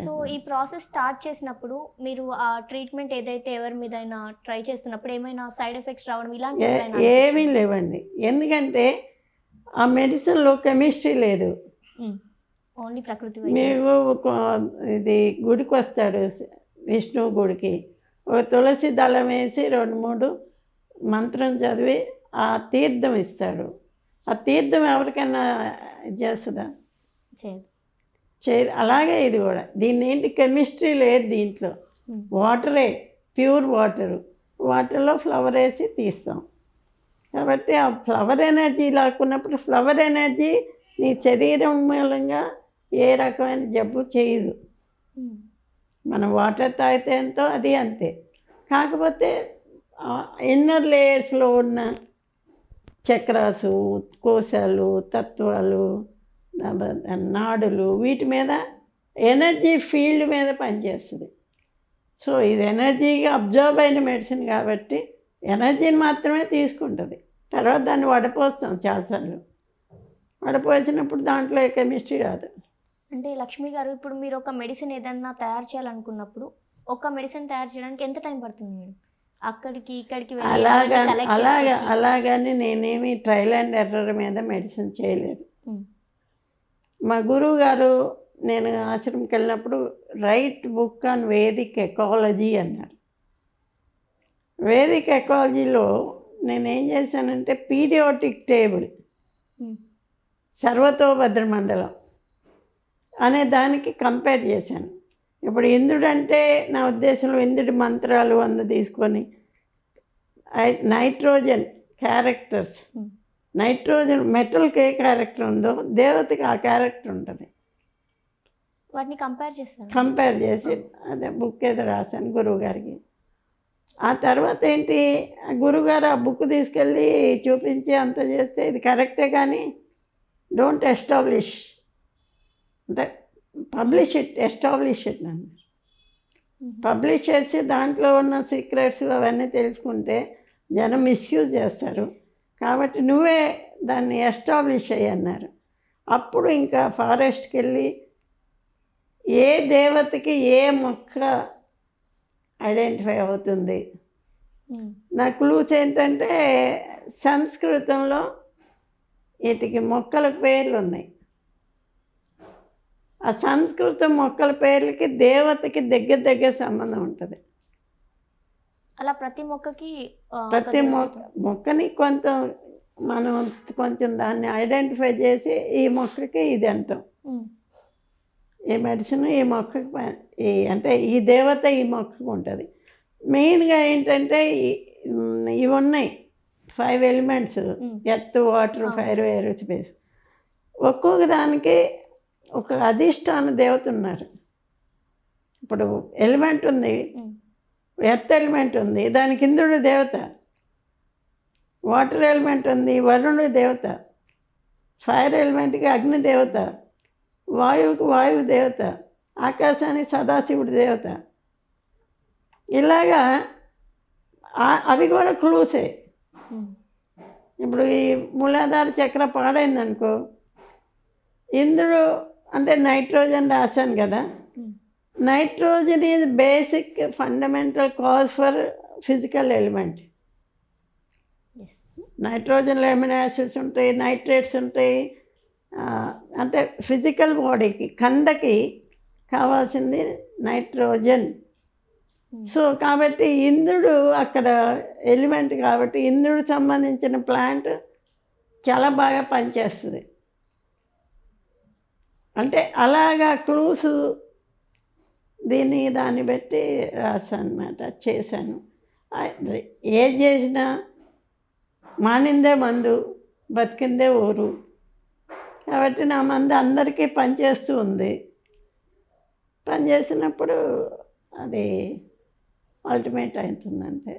So ఈ process start చేసినప్పుడు మీరు ఆ ట్రీట్మెంట్ ఏదైతే ఎవరి మీదైనా ట్రై చేస్తున్నప్పుడు ఏమైనా సైడ్ ఎఫెక్ట్స్ రావడం ఇలాంటివి ఏమీ లేవండి. ఎందుకంటే ఆ మెడిసిన్లో కెమిస్ట్రీ లేదు. ఓన్లీ ప్రకృతి మీకు ఇది గుడికి వస్తాడు, విష్ణువు గుడికి, ఒక తులసి దళం వేసి 2-3 మంత్రం చదివి ఆ తీర్థం ఇస్తాడు. ఆ తీర్థం ఎవరికైనా చేస్తుందా? చేయదు. అలాగే ఇది కూడా, దీన్ని ఏంటి కెమిస్ట్రీ లేదు దీంట్లో. వాటరే, ప్యూర్ వాటర్లో ఫ్లవర్ వేసి తీస్తాం. కాబట్టి ఆ ఫ్లవర్ ఎనర్జీ లాక్కున్నప్పుడు ఫ్లవర్ ఎనర్జీ నీ శరీరం మూలంగా ఏ రకమైన జబ్బు చేయదు. మనం వాటర్ తాగితే ఎంతో అది అంతే. కాకపోతే ఇన్నర్ లేయర్స్లో ఉన్న చక్రాసు, కోశాలు, తత్వాలు, నాడులు, వీటి మీద ఎనర్జీ ఫీల్డ్ మీద పనిచేస్తుంది. సో ఇది ఎనర్జీగా అబ్జర్వ్ అయిన మెడిసిన్ కాబట్టి ఎనర్జీని మాత్రమే తీసుకుంటుంది. తర్వాత దాన్ని వడపోస్తాం చాలాసార్లు. వడపోసినప్పుడు దాంట్లో కెమిస్ట్రీ రాదు. అంటే లక్ష్మి గారు, ఇప్పుడు మీరు ఒక మెడిసిన్ ఏదన్నా తయారు చేయాలనుకున్నప్పుడు ఒక మెడిసిన్ తయారు చేయడానికి ఎంత టైం పడుతుంది మేడం? అక్కడికి ఇక్కడికి అలాగని నేనేమి ట్రయల్ అండ్ ఎర్రర్ మీద మెడిసిన్ చేయలేదు. మా గురువు గారు నేను ఆశ్రమంకి వెళ్ళినప్పుడు right book on Vedic ecology అన్నారు. వేదిక్ ఎకాలజీలో నేనేం చేశానంటే పీరియాడిక్ టేబుల్, సర్వతోభద్ర మండలం అనే దానికి కంపేర్ చేశాను. ఇప్పుడు ఇంద్రుడు అంటే నా ఉద్దేశంలో ఇంద్రుడి మంత్రాలు తీసుకొని నైట్రోజన్ క్యారెక్టర్స్, నైట్రోజన్ మెటల్కి ఏ క్యారెక్టర్ ఉందో దేవతకి ఆ క్యారెక్టర్ ఉంటుంది. వాటిని కంపేర్ చేసి అదే బుక్ ఏదో రాశాను గురువుగారికి. ఆ తర్వాత ఏంటి, గురువుగారు ఆ బుక్ తీసుకెళ్ళి చూపించి అంత చేస్తే ఇది కరెక్టే కానీ డోంట్ ఎస్టాబ్లిష్, అంటే పబ్లిష్ ఇట్, ఎస్టాబ్లిష్ ఇట్ అన్నారు. పబ్లిష్ చేసి దాంట్లో ఉన్న సీక్రెట్స్ అవన్నీ తెలుసుకుంటే జనం మిస్యూజ్ చేస్తారు. కాబట్టి నువ్వే దాన్ని ఎస్టాబ్లిష్ అయ్యి అన్నారు. అప్పుడు ఇంకా ఫారెస్ట్కి వెళ్ళి ఏ దేవతకి ఏ మొక్క ఐడెంటిఫై అవుతుంది, నా క్లూస్ ఏంటంటే సంస్కృతంలో వీటికి మొక్కల పేర్లు ఉన్నాయి. ఆ సంస్కృతం మొక్కల పేర్లకి దేవతకి దగ్గర సంబంధం ఉంటుంది. అలా ప్రతి మొక్కకి ప్రతి మొక్కని మనం కొంచెం దాన్ని ఐడెంటిఫై చేసి ఈ మొక్కకి ఇది అంటాం, ఈ మెడిసిన్ ఈ మొక్కకి, అంటే ఈ దేవత ఈ మొక్కకు ఉంటుంది. మెయిన్గా ఏంటంటే ఇవి ఉన్నాయి 5 elements, earth, water, fire, air, space. ఒక్కొక్క దానికి ఒక అధిష్టాన దేవత ఉన్నారు. ఇప్పుడు ఎలిమెంట్ ఉంది, ఎర్త్ ఎలిమెంట్ ఉంది, దానికి ఇంద్రుడు దేవత. వాటర్ ఎలిమెంట్ ఉంది, వరుణుడు దేవత. ఫైర్ ఎలిమెంట్కి అగ్ని దేవత. వాయువుకి వాయువు దేవత. ఆకాశానికి సదాశివుడి దేవత. ఇలాగా అవి కూడా క్లూసే. ఇప్పుడు ఈ మూలాధార చక్ర పాడైందనుకో, ఇంద్రుడు అంటే నైట్రోజన్ రాశాను కదా, nitrogen is basic fundamental cause for physical element. నైట్రోజన్లో ఎమినో యాసిడ్స్ ఉంటాయి, నైట్రేట్స్ ఉంటాయి. అంటే ఫిజికల్ బాడీకి, కండకి కావాల్సింది నైట్రోజన్. సో కాబట్టి ఇంద్రుడు అక్కడ ఎలిమెంట్ కాబట్టి ఇంద్రుడికి సంబంధించిన ప్లాంట్ చాలా బాగా పనిచేస్తుంది. అంటే అలాగా క్లూస్ దాన్ని బట్టి రాశాను అన్నమాట, చేశాను. ఏది చేసినా మానిందే మందు, బతికిందే ఊరు. కాబట్టి నా మందు అందరికీ పనిచేస్తూ ఉంది. పనిచేసినప్పుడు అది అల్టిమేట్ అవుతుందంటే